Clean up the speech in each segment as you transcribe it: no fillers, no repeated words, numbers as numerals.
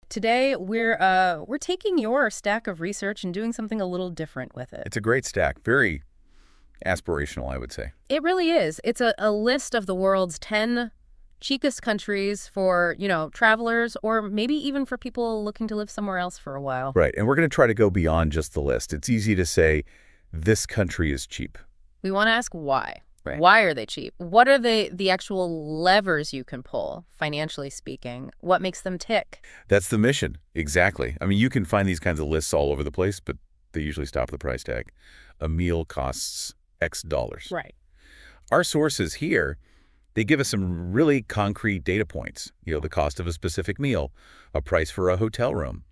Today, we're taking your stack of research and doing something a little different with it. It's a great stack. Very aspirational, I would say. It really is. It's a list of the world's 10 cheapest countries for, travelers or maybe even for people looking to live somewhere else for a while. Right. And we're going to try to go beyond just the list. It's easy to say, this country is cheap. We want to ask why. Right. Why are they cheap? What are the actual levers you can pull, financially speaking? What makes them tick? That's the mission. Exactly. I mean, you can find these kinds of lists all over the place, but they usually stop at the price tag. A meal costs X dollars. Right. Our sources here, they give us some really concrete data points. The cost of a specific meal, a price for a hotel room.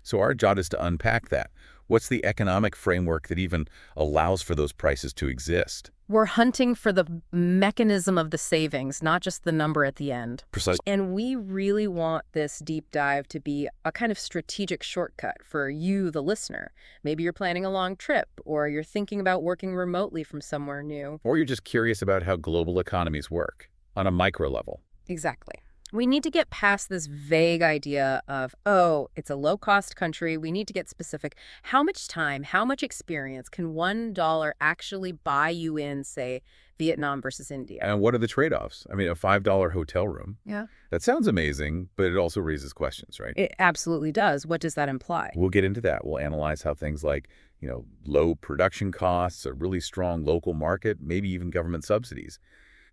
So our job is to unpack that. What's the economic framework that even allows for those prices to exist? We're hunting for the mechanism of the savings, not just the number at the end. Precisely. And we really want this deep dive to be a kind of strategic shortcut for you, the listener. Maybe you're planning a long trip, or you're thinking about working remotely from somewhere new. Or you're just curious about how global economies work on a micro level. Exactly. We need to get past this vague idea of, oh, it's a low-cost country. We need to get specific. How much time, how much experience can $1 actually buy you in, say, Vietnam versus India? And what are the trade-offs? I mean, a $5 hotel room. Yeah. That sounds amazing, but it also raises questions, right? It absolutely does. What does that imply? We'll get into that. We'll analyze how things like, low production costs, a really strong local market, maybe even government subsidies,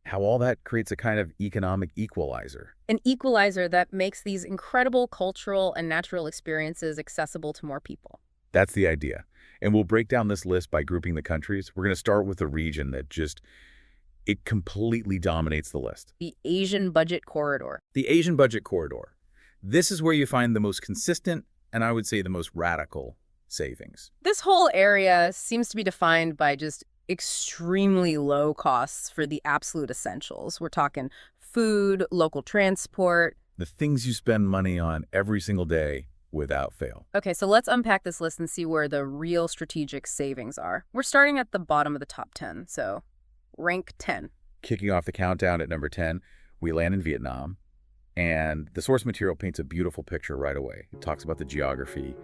how all that creates a kind of economic equalizer. An equalizer that makes these incredible cultural and natural experiences accessible to more people. That's the idea. And we'll break down this list by grouping the countries. We're going to start with a region that it completely dominates the list. The Asian Budget Corridor. The Asian Budget Corridor. This is where you find the most consistent and I would say the most radical savings. This whole area seems to be defined by just extremely low costs for the absolute essentials. We're talking food, local transport. The things you spend money on every single day without fail. Okay, so let's unpack this list and see where the real strategic savings are. We're starting at the bottom of the top 10, so rank 10. Kicking off the countdown at number 10, we land in Vietnam, and the source material paints a beautiful picture right away. It talks about the geography.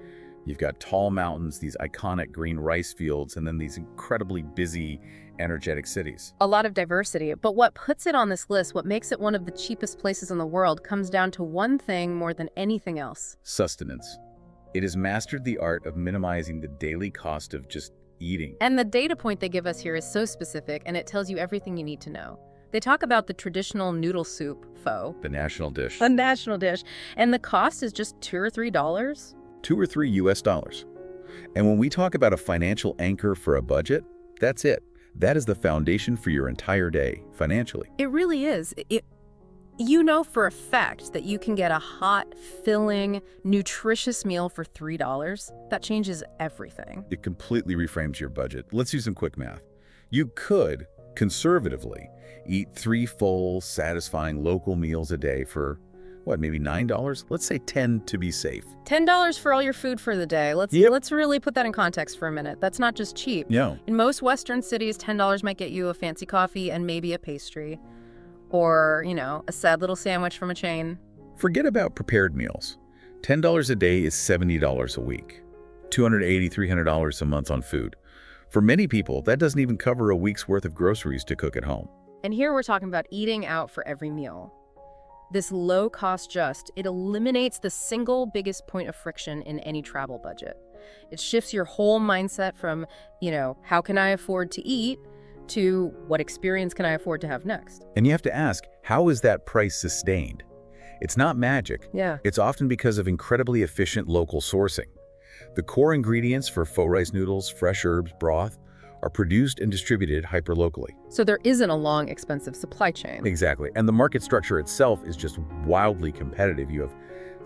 You've got tall mountains, these iconic green rice fields, and then these incredibly busy, energetic cities. A lot of diversity, but what puts it on this list, what makes it one of the cheapest places in the world, comes down to one thing more than anything else. Sustenance. It has mastered the art of minimizing the daily cost of just eating. And the data point they give us here is so specific, and it tells you everything you need to know. They talk about the traditional noodle soup, pho. The national dish. The national dish. And the cost is just $2 or $3? $2 or $3 US. And when we talk about a financial anchor for a budget, that's it. That is the foundation for your entire day, financially. It really is. You know for a fact that you can get a hot, filling, nutritious meal for $3. That changes everything. It completely reframes your budget. Let's do some quick math. You could, conservatively, eat 3 full, satisfying local meals a day for maybe $9? Let's say 10 to be safe. $10 for all your food for the day. Let's really put that in context for a minute. That's not just cheap. No. In most Western cities, $10 might get you a fancy coffee and maybe a pastry. Or, a sad little sandwich from a chain. Forget about prepared meals. $10 a day is $70 a week. $280, $300 a month on food. For many people, that doesn't even cover a week's worth of groceries to cook at home. And here we're talking about eating out for every meal. This low cost it eliminates the single biggest point of friction in any travel budget. It shifts your whole mindset from, how can I afford to eat, to what experience can I afford to have next? And you have to ask, how is that price sustained? It's not magic. Yeah. It's often because of incredibly efficient local sourcing. The core ingredients for pho rice noodles, fresh herbs, broth, are produced and distributed hyperlocally. So there isn't a long, expensive supply chain. Exactly. And the market structure itself is just wildly competitive. You have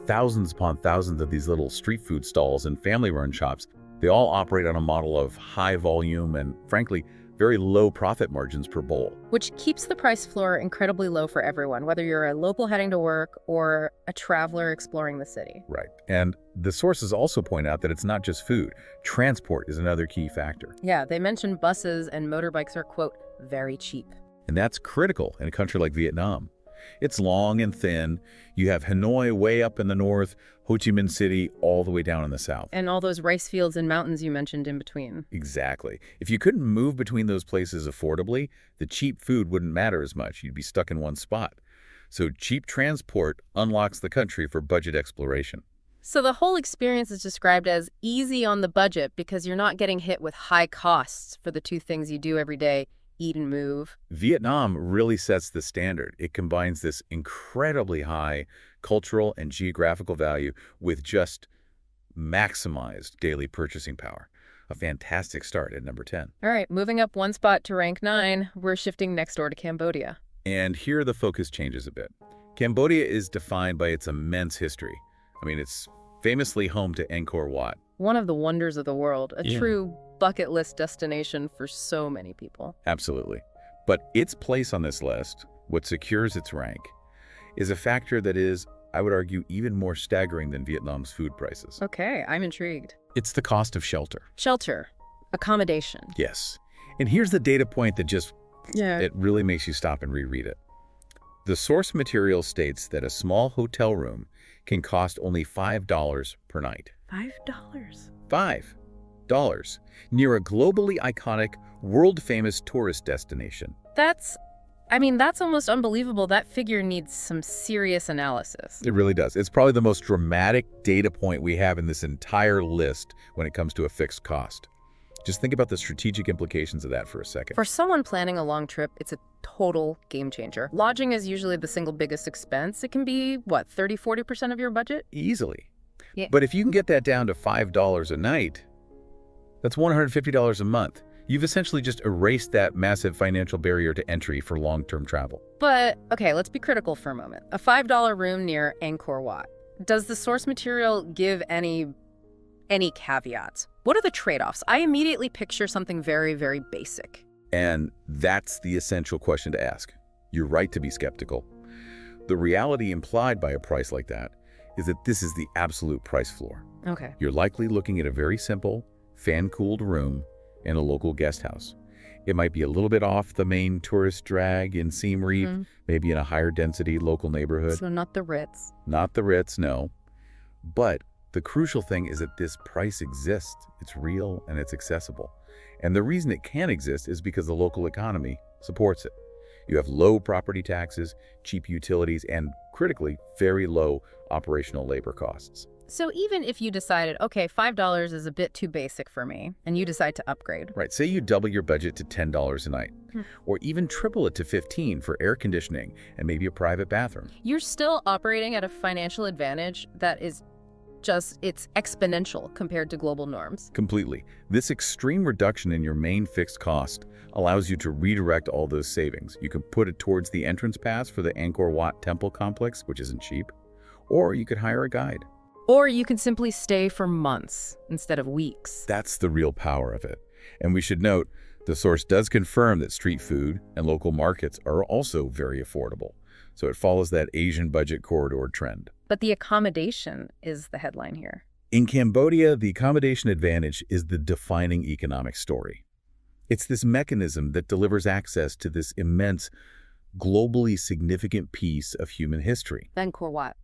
thousands upon thousands of these little street food stalls and family-run shops. They all operate on a model of high volume and, frankly, very low profit margins per bowl. Which keeps the price floor incredibly low for everyone, whether you're a local heading to work or a traveler exploring the city. Right. And the sources also point out that it's not just food. Transport is another key factor. Yeah, they mention buses and motorbikes are, quote, very cheap. And that's critical in a country like Vietnam. It's long and thin. You have Hanoi way up in the north, Ho Chi Minh City all the way down in the south. And all those rice fields and mountains you mentioned in between. Exactly. If you couldn't move between those places affordably, the cheap food wouldn't matter as much. You'd be stuck in one spot. So cheap transport unlocks the country for budget exploration. So the whole experience is described as easy on the budget because you're not getting hit with high costs for the two things you do every day, eat and move. Vietnam really sets the standard. It combines this incredibly high cultural and geographical value with just maximized daily purchasing power. A fantastic start at number 10. All right, moving up one spot to rank 9, we're shifting next door to Cambodia. And here the focus changes a bit. Cambodia is defined by its immense history. I mean, it's famously home to Angkor Wat. One of the wonders of the world, a Yeah. true bucket list destination for so many people. Absolutely. But its place on this list, what secures its rank, is a factor that is, I would argue, even more staggering than Vietnam's food prices. Okay, I'm intrigued. It's the cost of shelter. Shelter, accommodation. Yes. And here's the data point that Yeah. it really makes you stop and reread it. The source material states that a small hotel room can cost only $5 per night. $5. $5 near a globally iconic, world-famous tourist destination. That's almost unbelievable. That figure needs some serious analysis. It really does. It's probably the most dramatic data point we have in this entire list when it comes to a fixed cost. Just think about the strategic implications of that for a second. For someone planning a long trip, it's a total game changer. Lodging is usually the single biggest expense. It can be, 30–40% of your budget? Easily. Yeah. But if you can get that down to $5 a night, that's $150 a month. You've essentially just erased that massive financial barrier to entry for long-term travel. But, okay, let's be critical for a moment. A $5 room near Angkor Wat. Does the source material give any caveats? What are the trade-offs? I immediately picture something very, very basic. And that's the essential question to ask. You're right to be skeptical. The reality implied by a price like that is that this is the absolute price floor. Okay. You're likely looking at a very simple, fan-cooled room in a local guest house. It might be a little bit off the main tourist drag in Siem Reap, maybe in a higher density local neighborhood. So not the Ritz. Not the Ritz, no. But the crucial thing is that this price exists. It's real and it's accessible. And the reason it can exist is because the local economy supports it. You have low property taxes, cheap utilities, and critically, very low operational labor costs. So even if you decided, okay, $5 is a bit too basic for me, and you decide to upgrade. Right, say you double your budget to $10 a night, or even triple it to $15 for air conditioning and maybe a private bathroom. You're still operating at a financial advantage that is it's exponential compared to global norms. Completely. This extreme reduction in your main fixed cost allows you to redirect all those savings. You can put it towards the entrance pass for the Angkor Wat temple complex, which isn't cheap, or you could hire a guide. Or you can simply stay for months instead of weeks. That's the real power of it. And we should note, the source does confirm that street food and local markets are also very affordable. So it follows that Asian budget corridor trend. But the accommodation is the headline here. In Cambodia, the accommodation advantage is the defining economic story. It's this mechanism that delivers access to this immense, globally significant piece of human history. Angkor Wat.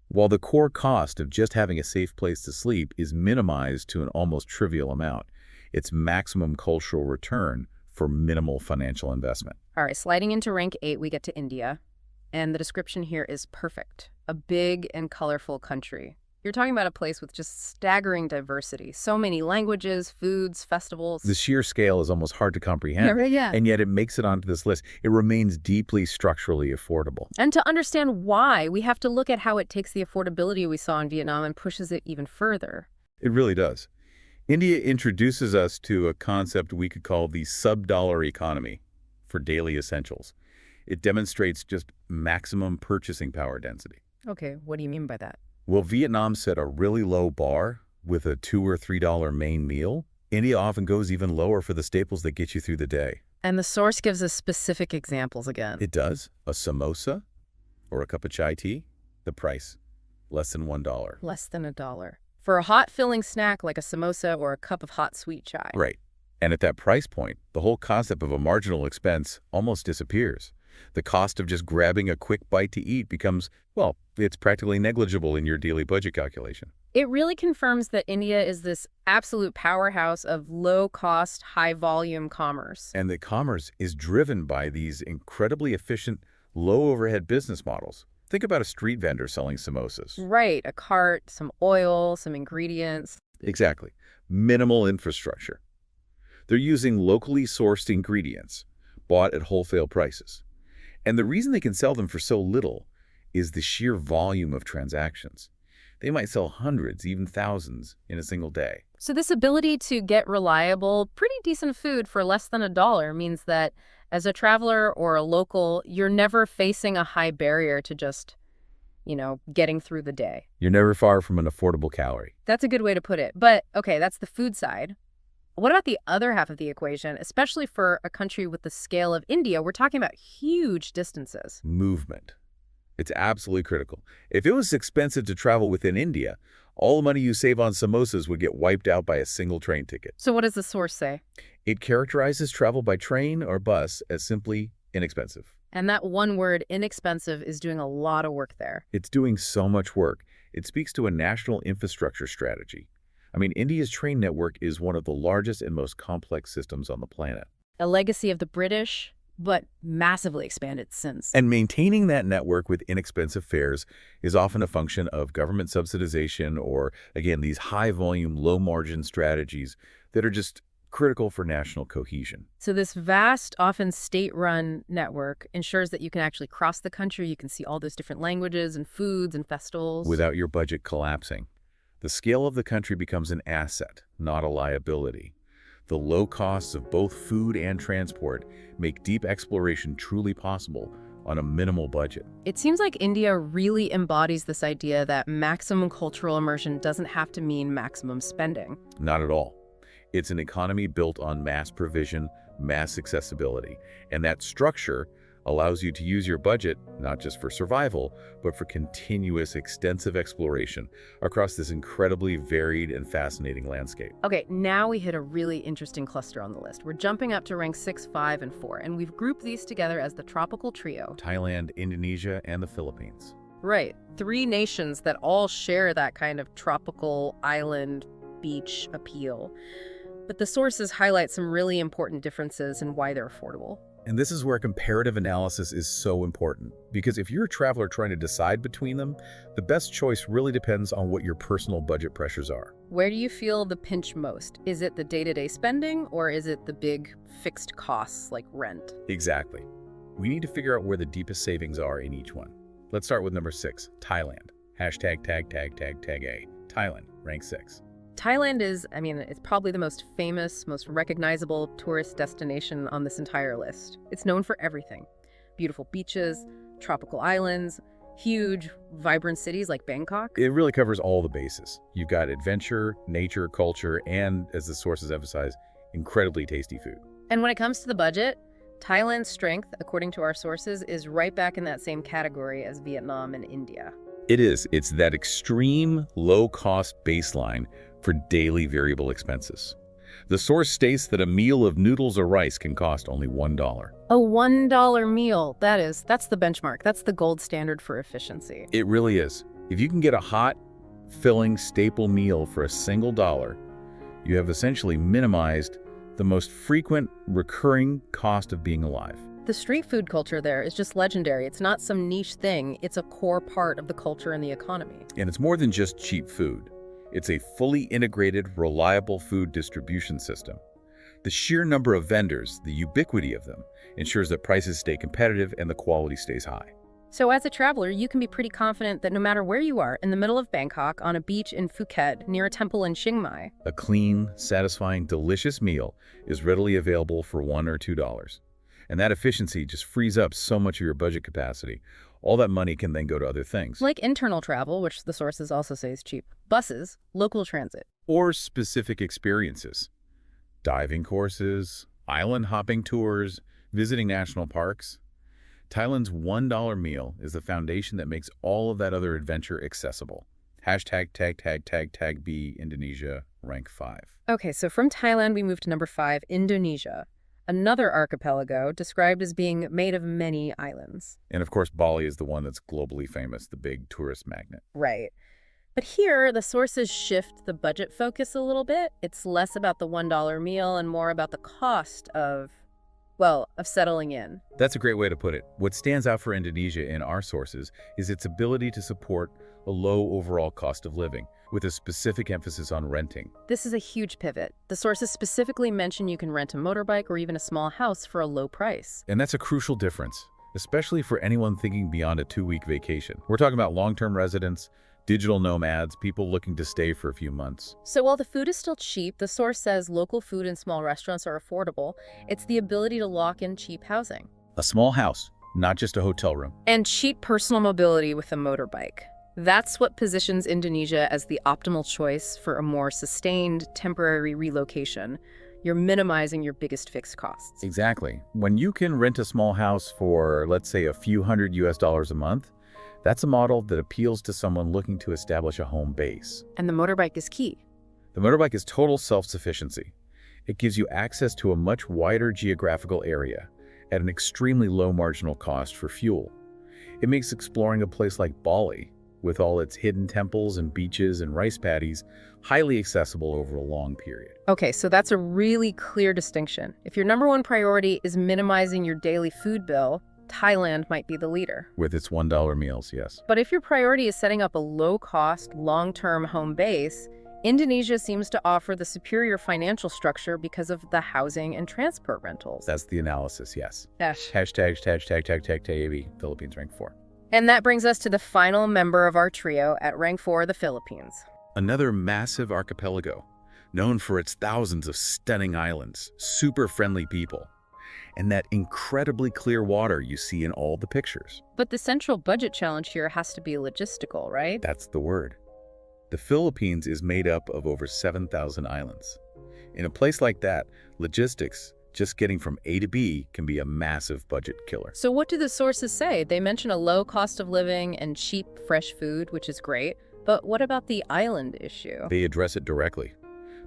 While the core cost of just having a safe place to sleep is minimized to an almost trivial amount, it's maximum cultural return for minimal financial investment. All right, sliding into rank 8, we get to India. And the description here is perfect. A big and colorful country. You're talking about a place with just staggering diversity. So many languages, foods, festivals. The sheer scale is almost hard to comprehend. Yeah. And yet it makes it onto this list. It remains deeply structurally affordable. And to understand why, we have to look at how it takes the affordability we saw in Vietnam and pushes it even further. It really does. India introduces us to a concept we could call the sub-dollar economy for daily essentials. It demonstrates just maximum purchasing power density. Okay, what do you mean by that? Well, Vietnam set a really low bar with a $2 or $3 main meal. India often goes even lower for the staples that get you through the day. And the source gives us specific examples again. It does. A samosa or a cup of chai tea, the price, less than $1. Less than $1. For a hot filling snack like a samosa or a cup of hot sweet chai. Right. And at that price point, the whole concept of a marginal expense almost disappears. The cost of just grabbing a quick bite to eat becomes, well, it's practically negligible in your daily budget calculation. It really confirms that India is this absolute powerhouse of low-cost, high-volume commerce. And that commerce is driven by these incredibly efficient, low-overhead business models. Think about a street vendor selling samosas. Right, a cart, some oil, some ingredients. Exactly. Minimal infrastructure. They're using locally sourced ingredients, bought at wholesale prices. And the reason they can sell them for so little is the sheer volume of transactions. They might sell hundreds, even thousands, in a single day. So this ability to get reliable, pretty decent food for less than $1 means that as a traveler or a local, you're never facing a high barrier to just, getting through the day. You're never far from an affordable calorie. That's a good way to put it. But, okay, that's the food side. What about the other half of the equation, especially for a country with the scale of India? We're talking about huge distances. Movement. It's absolutely critical. If it was expensive to travel within India, all the money you save on samosas would get wiped out by a single train ticket. So what does the source say? It characterizes travel by train or bus as simply inexpensive. And that one word, inexpensive, is doing a lot of work there. It's doing so much work. It speaks to a national infrastructure strategy. I mean, India's train network is one of the largest and most complex systems on the planet. A legacy of the British, but massively expanded since. And maintaining that network with inexpensive fares is often a function of government subsidization or, again, these high-volume, low-margin strategies that are just critical for national cohesion. So this vast, often state-run network ensures that you can actually cross the country. You can see all those different languages and foods and festivals. Without your budget collapsing. The scale of the country becomes an asset, not a liability. The low costs of both food and transport make deep exploration truly possible on a minimal budget. It seems like India really embodies this idea that maximum cultural immersion doesn't have to mean maximum spending. Not at all. It's an economy built on mass provision, mass accessibility, and that structure allows you to use your budget not just for survival, but for continuous, extensive exploration across this incredibly varied and fascinating landscape. Okay, now we hit a really interesting cluster on the list. We're jumping up to rank 6, 5, and 4, and we've grouped these together as the tropical trio. Thailand, Indonesia, and the Philippines. Right, 3 nations that all share that kind of tropical island beach appeal. But the sources highlight some really important differences in why they're affordable. And this is where comparative analysis is so important, because if you're a traveler trying to decide between them, the best choice really depends on what your personal budget pressures are. Where do you feel the pinch most? Is it the day-to-day spending, or is it the big fixed costs like rent? Exactly. We need to figure out where the deepest savings are in each one. Let's start with number 6, Thailand. Hashtag tag A. Thailand, rank 6. Thailand is, it's probably the most famous, most recognizable tourist destination on this entire list. It's known for everything. Beautiful beaches, tropical islands, huge, vibrant cities like Bangkok. It really covers all the bases. You've got adventure, nature, culture, and, as the sources emphasize, incredibly tasty food. And when it comes to the budget, Thailand's strength, according to our sources, is right back in that same category as Vietnam and India. It is. It's that extreme, low-cost baseline for daily variable expenses. The source states that a meal of noodles or rice can cost only $1. A $1 meal, that's the benchmark. That's the gold standard for efficiency. It really is. If you can get a hot, filling staple meal for a single dollar, you have essentially minimized the most frequent recurring cost of being alive. The street food culture there is just legendary. It's not some niche thing. It's a core part of the culture and the economy. And it's more than just cheap food. It's a fully integrated, reliable food distribution system. The sheer number of vendors, the ubiquity of them, ensures that prices stay competitive and the quality stays high. So as a traveler, you can be pretty confident that no matter where you are, in the middle of Bangkok, on a beach in Phuket, near a temple in Chiang Mai, a clean, satisfying, delicious meal is readily available for $1 or $2. And that efficiency just frees up so much of your budget capacity. All that money can then go to other things. Like internal travel, which the sources also say is cheap, buses, local transit. Or specific experiences. Diving courses, island hopping tours, visiting national parks. Thailand's $1 meal is the foundation that makes all of that other adventure accessible. Hashtag tag B, Indonesia, rank 5. Okay, so from Thailand, we move to number 5, Indonesia. another archipelago described as being made of many islands. And of course, Bali is the one that's globally famous, the big tourist magnet. Right. But here, the sources shift the budget focus a little bit. It's less about the $1 meal and more about the cost of, well, of settling in. That's a great way to put it. What stands out for Indonesia in our sources is its ability to support a low overall cost of living, with a specific emphasis on renting. This is a huge pivot. The sources specifically mention you can rent a motorbike or even a small house for a low price. And that's a crucial difference, especially for anyone thinking beyond a 2-week vacation. We're talking about long-term residents, digital nomads, people looking to stay for a few months. So while the food is still cheap, the source says local food and small restaurants are affordable. It's the ability to lock in cheap housing. A small house, not just a hotel room. And cheap personal mobility with a motorbike. That's what positions Indonesia as the optimal choice for a more sustained, temporary relocation. You're minimizing your biggest fixed costs. Exactly. When you can rent a small house for, let's say, a few hundred US dollars a month, that's a model that appeals to someone looking to establish a home base. And the motorbike is key. The motorbike is total self-sufficiency. It gives you access to a much wider geographical area at an extremely low marginal cost for fuel. It makes exploring a place like Bali, with all its hidden temples and beaches and rice paddies, highly accessible over a long period. Okay, so that's a really clear distinction. If your number one priority is minimizing your daily food bill, Thailand might be the leader. With its $1 meals, yes. But if your priority is setting up a low-cost, long-term home base, Indonesia seems to offer the superior financial structure because of the housing and transport rentals. That's the analysis, yes. Yes. Hashtag Philippines rank 4. And that brings us to the final member of our trio at rank 4, the Philippines. Another massive archipelago, known for its thousands of stunning islands, super friendly people, and that incredibly clear water you see in all the pictures. But the central budget challenge here has to be logistical, right? That's the word. The Philippines is made up of over 7,000 islands. In a place like that, logistics, just getting from A to B, can be a massive budget killer. So what do the sources say? They mention a low cost of living and cheap, fresh food, which is great. But what about the island issue? They address it directly.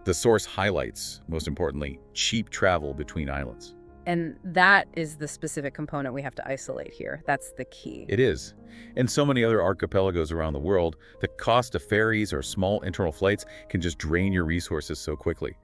The source highlights, most importantly, cheap travel between islands. And that is the specific component we have to isolate here. That's the key. It is. In so many other archipelagos around the world, the cost of ferries or small internal flights can just drain your resources so quickly.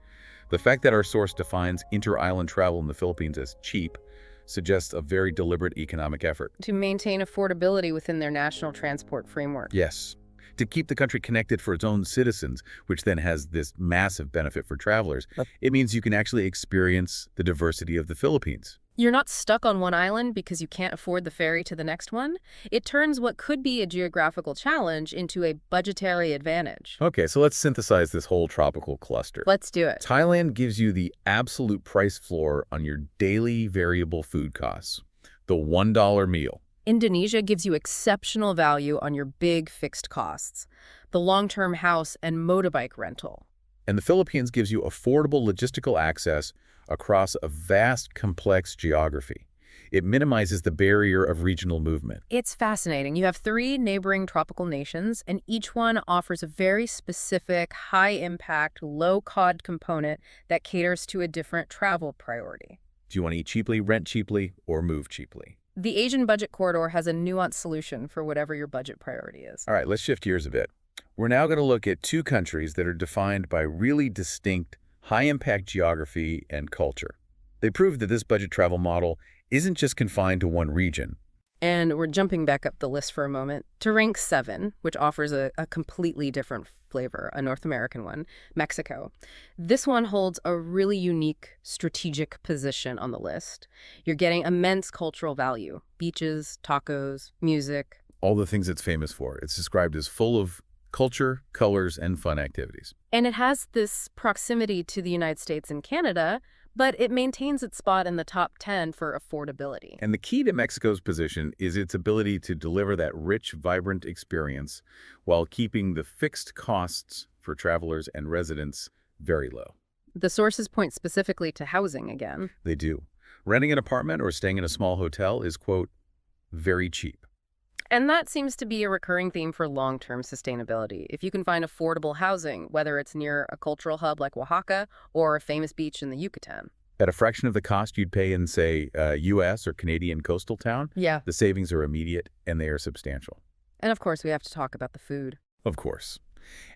The fact that our source defines inter-island travel in the Philippines as cheap suggests a very deliberate economic effort. To maintain affordability within their national transport framework. Yes. To keep the country connected for its own citizens, which then has this massive benefit for travelers, it means you can actually experience the diversity of the Philippines. You're not stuck on one island because you can't afford the ferry to the next one. It turns what could be a geographical challenge into a budgetary advantage. Okay, so let's synthesize this whole tropical cluster. Let's do it. Thailand gives you the absolute price floor on your daily variable food costs, the $1 meal. Indonesia gives you exceptional value on your big fixed costs, the long-term house and motorbike rental. And the Philippines gives you affordable logistical access across a vast, complex geography. It minimizes the barrier of regional movement. It's fascinating. You have 3 neighboring tropical nations, and each one offers a very specific, high-impact, low-cost component that caters to a different travel priority. Do you want to eat cheaply, rent cheaply, or move cheaply? The Asian budget corridor has a nuanced solution for whatever your budget priority is. All right, let's shift gears a bit. We're now going to look at 2 countries that are defined by really distinct, high-impact geography and culture. They prove that this budget travel model isn't just confined to one region. And we're jumping back up the list for a moment to rank 7, which offers a completely different flavor, a North American one, Mexico. This one holds a really unique strategic position on the list. You're getting immense cultural value, beaches, tacos, music. All the things it's famous for. It's described as full of culture, colors, and fun activities. And it has this proximity to the United States and Canada, but it maintains its spot in the top 10 for affordability. And the key to Mexico's position is its ability to deliver that rich, vibrant experience while keeping the fixed costs for travelers and residents very low. The sources point specifically to housing again. They do. Renting an apartment or staying in a small hotel is, quote, very cheap. And that seems to be a recurring theme for long-term sustainability. If you can find affordable housing, whether it's near a cultural hub like Oaxaca or a famous beach in the Yucatan. At a fraction of the cost you'd pay in, say, a U.S. or Canadian coastal town, Yeah. the savings are immediate and they are substantial. And of course, we have to talk about the food. Of course.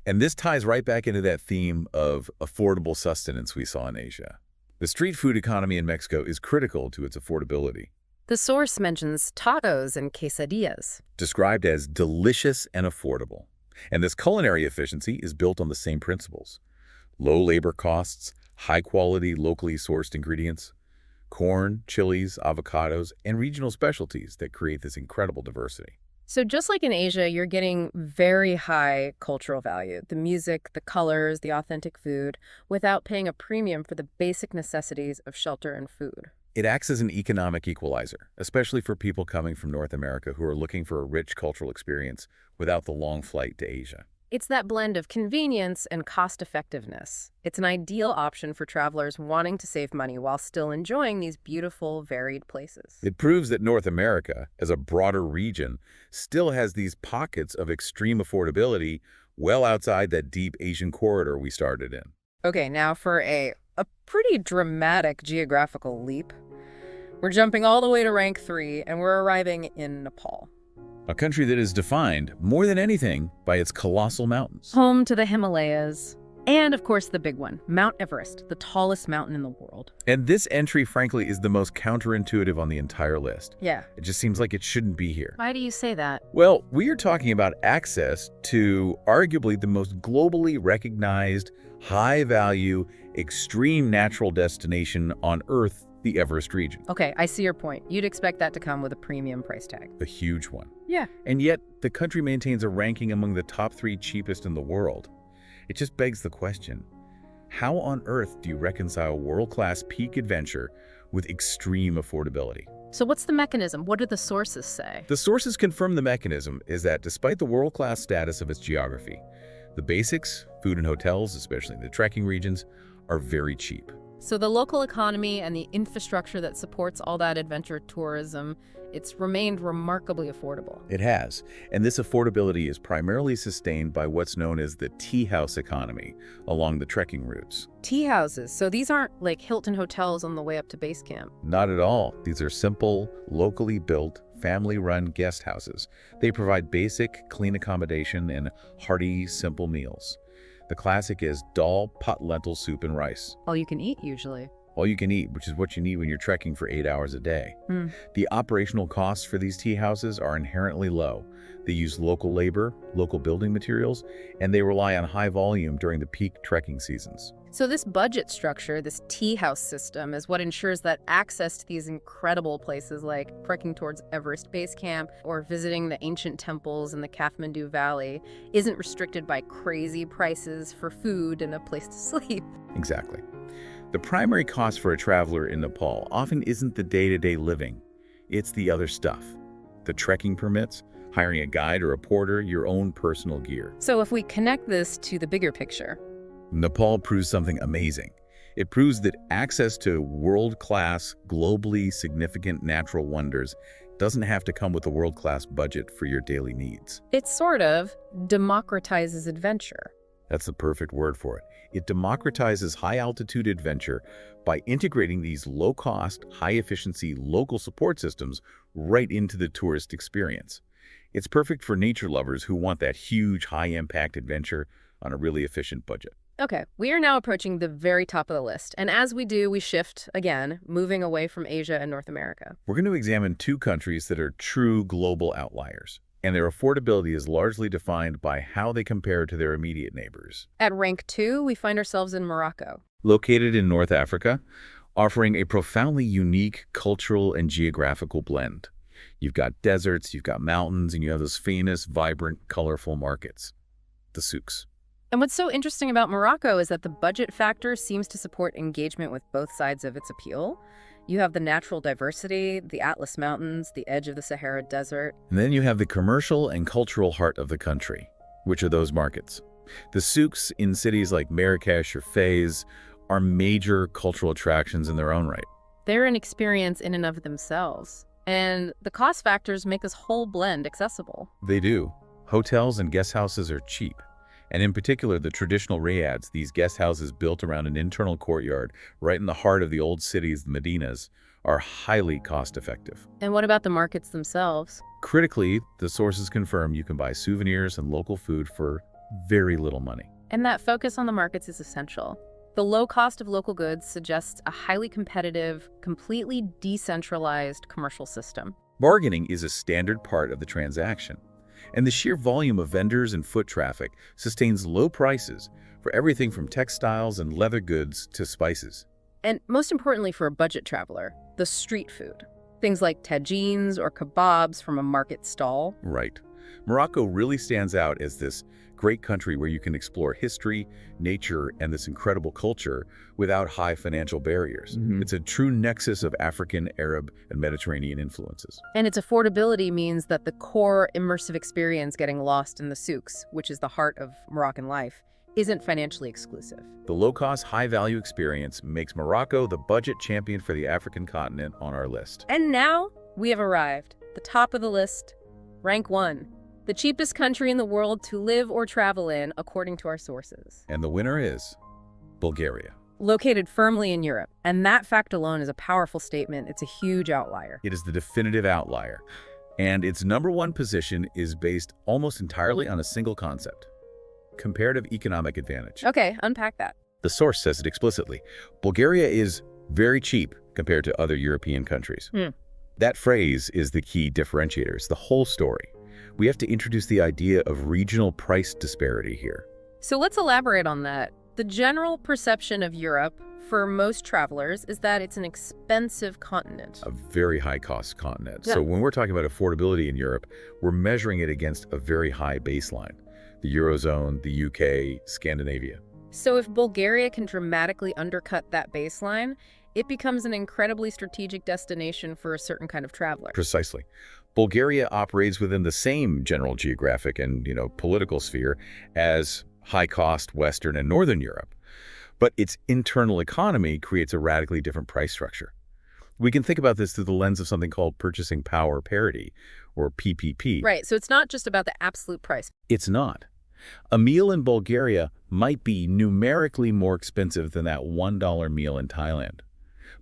And this ties right back into that theme of affordable sustenance we saw in Asia. The street food economy in Mexico is critical to its affordability. The source mentions tacos and quesadillas. Described as delicious and affordable. And this culinary efficiency is built on the same principles. Low labor costs, high-quality, locally sourced ingredients, corn, chilies, avocados, and regional specialties that create this incredible diversity. So just like in Asia, you're getting very high cultural value, the music, the colors, the authentic food, without paying a premium for the basic necessities of shelter and food. It acts as an economic equalizer, especially for people coming from North America who are looking for a rich cultural experience without the long flight to Asia. It's that blend of convenience and cost-effectiveness. It's an ideal option for travelers wanting to save money while still enjoying these beautiful, varied places. It proves that North America, as a broader region, still has these pockets of extreme affordability well outside that deep Asian corridor we started in. Okay, now for a pretty dramatic geographical leap. We're jumping all the way to rank 3, and we're arriving in Nepal. A country that is defined, more than anything, by its colossal mountains. Home to the Himalayas. And, of course, the big one, Mount Everest, the tallest mountain in the world. And this entry, frankly, is the most counterintuitive on the entire list. Yeah. It just seems like it shouldn't be here. Why do you say that? Well, we are talking about access to arguably the most globally recognized, high-value, extreme natural destination on Earth, the Everest region. Okay, I see your point. You'd expect that to come with a premium price tag. A huge one. Yeah. And yet, the country maintains a ranking among the top 3 cheapest in the world. It just begs the question, how on earth do you reconcile world-class peak adventure with extreme affordability? So what's the mechanism? What do the sources say? The sources confirm the mechanism is that despite the world-class status of its geography, the basics, food and hotels, especially in the trekking regions, are very cheap. So the local economy and the infrastructure that supports all that adventure tourism, it's remained remarkably affordable. It has, and this affordability is primarily sustained by what's known as the tea house economy along the trekking routes. Tea houses, so these aren't like Hilton hotels on the way up to base camp. Not at all. These are simple, locally built, family-run guest houses. They provide basic, clean accommodation and hearty, simple meals. The classic is dal, pot lentil soup, and rice. All you can eat, usually. All you can eat, which is what you need when you're trekking for 8 hours a day. The operational costs for these tea houses are inherently low. They use local labor, local building materials, and they rely on high volume during the peak trekking seasons. So this budget structure, this tea house system, is what ensures that access to these incredible places like trekking towards Everest Base Camp or visiting the ancient temples in the Kathmandu Valley isn't restricted by crazy prices for food and a place to sleep. Exactly. The primary cost for a traveler in Nepal often isn't the day-to-day living. It's the other stuff. The trekking permits, hiring a guide or a porter, your own personal gear. So if we connect this to the bigger picture, Nepal proves something amazing. It proves that access to world-class, globally significant natural wonders doesn't have to come with a world-class budget for your daily needs. it sort of democratizes adventure. That's the perfect word for it. It democratizes high-altitude adventure by integrating these low-cost, high-efficiency local support systems right into the tourist experience. It's perfect for nature lovers who want that huge, high-impact adventure on a really efficient budget. Okay, we are now approaching the very top of the list. And as we do, we shift, again, moving away from Asia and North America. We're going to examine 2 countries that are true global outliers, and their affordability is largely defined by how they compare to their immediate neighbors. At rank 2, we find ourselves in Morocco. Located in North Africa, offering a profoundly unique cultural and geographical blend. You've got deserts, you've got mountains, and you have those famous, vibrant, colorful markets, the souks. And what's so interesting about Morocco is that the budget factor seems to support engagement with both sides of its appeal. You have the natural diversity, the Atlas Mountains, the edge of the Sahara Desert. And then you have the commercial and cultural heart of the country, which are those markets. The souks in cities like Marrakesh or Fez are major cultural attractions in their own right. They're an experience in and of themselves. And the cost factors make this whole blend accessible. They do. Hotels and guest houses are cheap. And in particular, the traditional riads, these guest houses built around an internal courtyard right in the heart of the old cities, the Medinas, are highly cost-effective. And what about the markets themselves? Critically, the sources confirm you can buy souvenirs and local food for very little money. And that focus on the markets is essential. The low cost of local goods suggests a highly competitive, completely decentralized commercial system. Bargaining is a standard part of the transaction, and the sheer volume of vendors and foot traffic sustains low prices for everything from textiles and leather goods to spices. And most importantly for a budget traveler, the street food. Things like tagines or kebabs from a market stall. Right. Morocco really stands out as this great country where you can explore history, nature, and this incredible culture without high financial barriers. It's a true nexus of African, Arab, and Mediterranean influences. And its affordability means that the core immersive experience getting lost in the souks, which is the heart of Moroccan life, isn't financially exclusive. The low-cost, high-value experience makes Morocco the budget champion for the African continent on our list. And now we have arrived. The top of the list, rank 1. The cheapest country in the world to live or travel in, according to our sources. And the winner is Bulgaria. Located firmly in Europe. And that fact alone is a powerful statement. It's a huge outlier. It is the definitive outlier. And its #1 position is based almost entirely on a single concept: comparative economic advantage. Okay, unpack that. The source says it explicitly. Bulgaria is very cheap compared to other European countries. That phrase is the key differentiator. It's the whole story. We have to introduce the idea of regional price disparity here. So let's elaborate on that. The general perception of Europe for most travelers is that it's an expensive continent. A very high-cost continent. Yeah. So when we're talking about affordability in Europe, we're measuring it against a very high baseline. The Eurozone, the UK, Scandinavia. So if Bulgaria can dramatically undercut that baseline, it becomes an incredibly strategic destination for a certain kind of traveler. Precisely. Bulgaria operates within the same general geographic and, political sphere as high-cost Western and Northern Europe. But its internal economy creates a radically different price structure. We can think about this through the lens of something called purchasing power parity, or PPP. Right, so it's not just about the absolute price. It's not. A meal in Bulgaria might be numerically more expensive than that $1 meal in Thailand.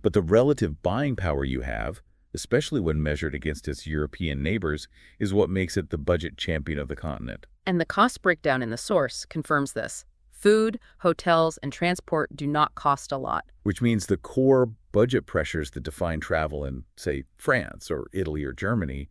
But the relative buying power you have, especially when measured against its European neighbors, is what makes it the budget champion of the continent. And the cost breakdown in the source confirms this. Food, hotels, and transport do not cost a lot. Which means the core budget pressures that define travel in, say, France or Italy or Germany,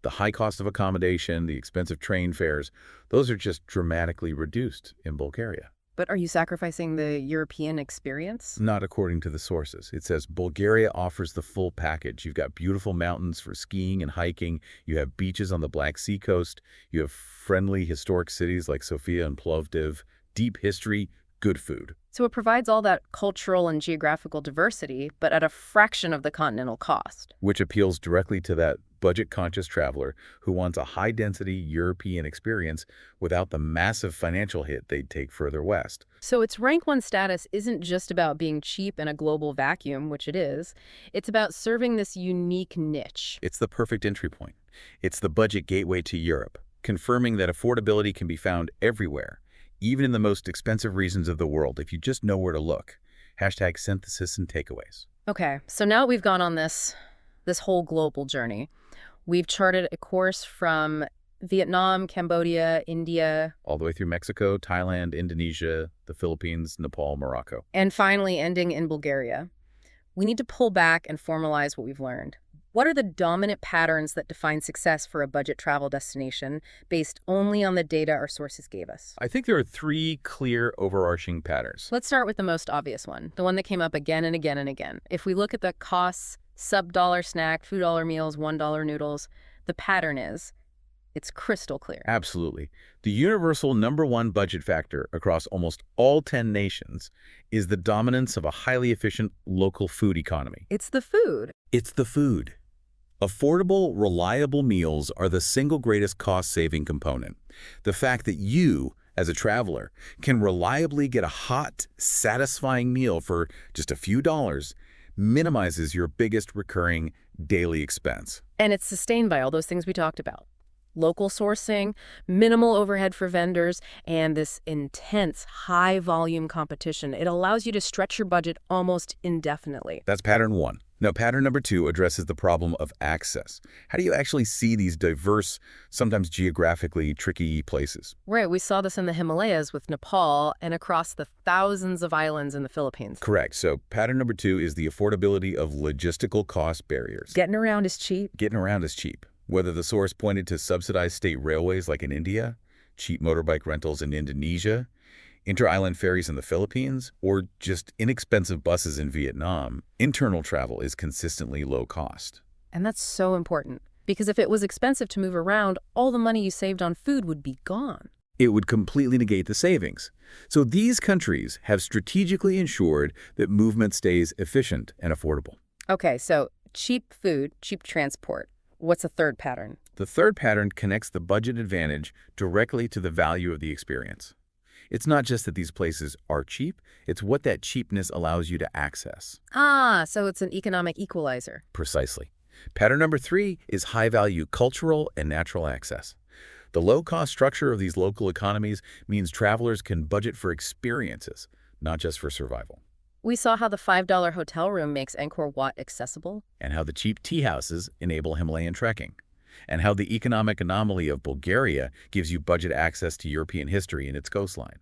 the high cost of accommodation, the expensive train fares, those are just dramatically reduced in Bulgaria. But are you sacrificing the European experience? Not according to the sources. It says Bulgaria offers the full package. You've got beautiful mountains for skiing and hiking. You have beaches on the Black Sea coast. You have friendly historic cities like Sofia and Plovdiv, deep history, good food. So it provides all that cultural and geographical diversity, but at a fraction of the continental cost. Which appeals directly to that budget-conscious traveler who wants a high-density European experience without the massive financial hit they'd take further west. So its rank 1 status isn't just about being cheap in a global vacuum, which it is. It's about serving this unique niche. It's the perfect entry point. It's the budget gateway to Europe, confirming that affordability can be found everywhere, even in the most expensive regions of the world, if you just know where to look. Hashtag synthesis and takeaways. Okay, so now we've gone on this whole global journey. We've charted a course from Vietnam, Cambodia, India. All the way through Mexico, Thailand, Indonesia, the Philippines, Nepal, Morocco. And finally ending in Bulgaria. We need to pull back and formalize what we've learned. What are the dominant patterns that define success for a budget travel destination based only on the data our sources gave us? I think there are 3 clear overarching patterns. Let's start with the most obvious one, the one that came up again and again and again. If we look at the costs, sub-dollar snack, $2 meals, $1 noodles, the pattern is, it's crystal clear. Absolutely. The universal #1 budget factor across almost all 10 nations is the dominance of a highly efficient local food economy. It's the food. It's the food. Affordable, reliable meals are the single greatest cost-saving component. The fact that you, as a traveler, can reliably get a hot, satisfying meal for just a few dollars minimizes your biggest recurring daily expense. And it's sustained by all those things we talked about. local sourcing, minimal overhead for vendors, and this intense, high-volume competition. It allows you to stretch your budget almost indefinitely. That's pattern one. Now, pattern number two addresses the problem of access. How do you actually see these diverse, sometimes geographically tricky places? Right, we saw this in the Himalayas with Nepal and across the thousands of islands in the Philippines. Correct. So pattern number two is the affordability of logistical cost barriers. Getting around is cheap. Getting around is cheap. Whether the source pointed to subsidized state railways like in India, cheap motorbike rentals in Indonesia, inter-island ferries in the Philippines, or just inexpensive buses in Vietnam, internal travel is consistently low cost. And that's so important, because if it was expensive to move around, all the money you saved on food would be gone. It would completely negate the savings. So these countries have strategically ensured that movement stays efficient and affordable. Okay, so cheap food, cheap transport. What's a third pattern? The third pattern connects the budget advantage directly to the value of the experience. It's not just that these places are cheap, it's what that cheapness allows you to access. Ah, so it's an economic equalizer. Precisely. Pattern number three is high-value cultural and natural access. The low-cost structure of these local economies means travelers can budget for experiences, not just for survival. We saw how the $5 hotel room makes Angkor Wat accessible. And how the cheap tea houses enable Himalayan trekking. And how the economic anomaly of Bulgaria gives you budget access to European history and its coastline.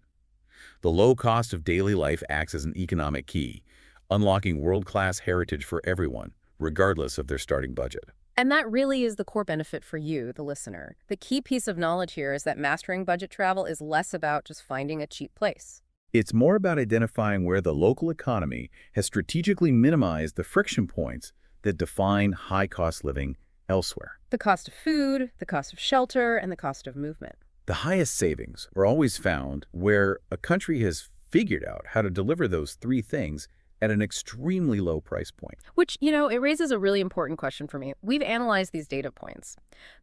The low cost of daily life acts as an economic key, unlocking world-class heritage for everyone, regardless of their starting budget. And that really is the core benefit for you, the listener. The key piece of knowledge here is that mastering budget travel is less about just finding a cheap place. It's more about identifying where the local economy has strategically minimized the friction points that define high-cost living elsewhere. The cost of food, the cost of shelter, and the cost of movement. The highest savings are always found where a country has figured out how to deliver those three things at an extremely low price point. Which, it raises a really important question for me. We've analyzed these data points.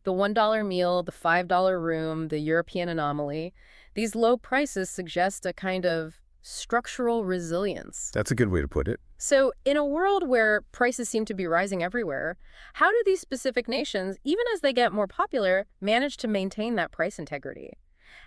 The $1 meal, the $5 room, the European anomaly. These low prices suggest a kind of structural resilience. That's a good way to put it. So in a world where prices seem to be rising everywhere, how do these specific nations, even as they get more popular, manage to maintain that price integrity?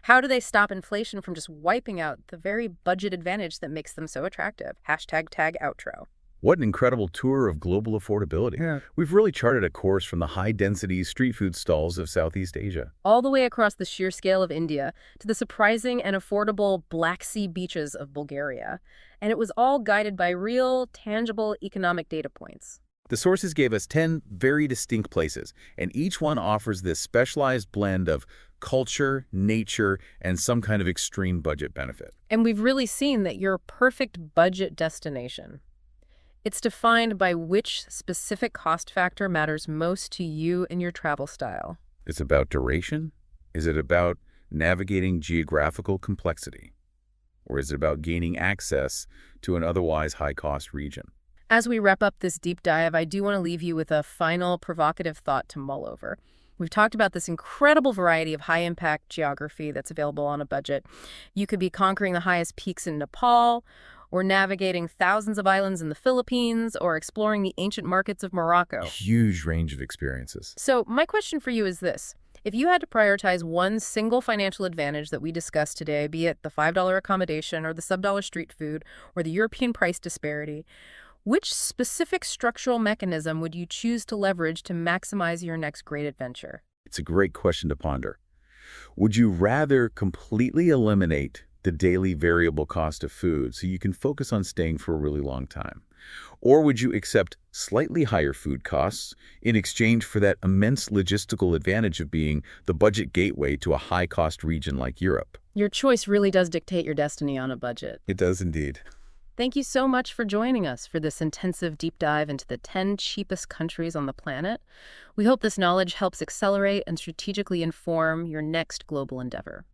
How do they stop inflation from just wiping out the very budget advantage that makes them so attractive? #tag outro. What an incredible tour of global affordability. Yeah. We've really charted a course from the high-density street food stalls of Southeast Asia. All the way across the sheer scale of India to the surprising and affordable Black Sea beaches of Bulgaria. And it was all guided by real, tangible economic data points. The sources gave us 10 very distinct places, and each one offers this specialized blend of culture, nature, and some kind of extreme budget benefit. And we've really seen that your perfect budget destination. It's defined by which specific cost factor matters most to you and your travel style. It's about duration? Is it about navigating geographical complexity? Or is it about gaining access to an otherwise high-cost region? As we wrap up this deep dive, I do want to leave you with a final provocative thought to mull over. We've talked about this incredible variety of high-impact geography that's available on a budget. You could be conquering the highest peaks in Nepal, or navigating thousands of islands in the Philippines, or exploring the ancient markets of Morocco. A huge range of experiences. So my question for you is this. If you had to prioritize one single financial advantage that we discussed today, be it the $5 accommodation or the sub-dollar street food or the European price disparity, which specific structural mechanism would you choose to leverage to maximize your next great adventure? It's a great question to ponder. Would you rather completely eliminate the daily variable cost of food so you can focus on staying for a really long time? Or would you accept slightly higher food costs in exchange for that immense logistical advantage of being the budget gateway to a high-cost region like Europe? Your choice really does dictate your destiny on a budget. It does indeed. Thank you so much for joining us for this intensive deep dive into the 10 cheapest countries on the planet. We hope this knowledge helps accelerate and strategically inform your next global endeavor.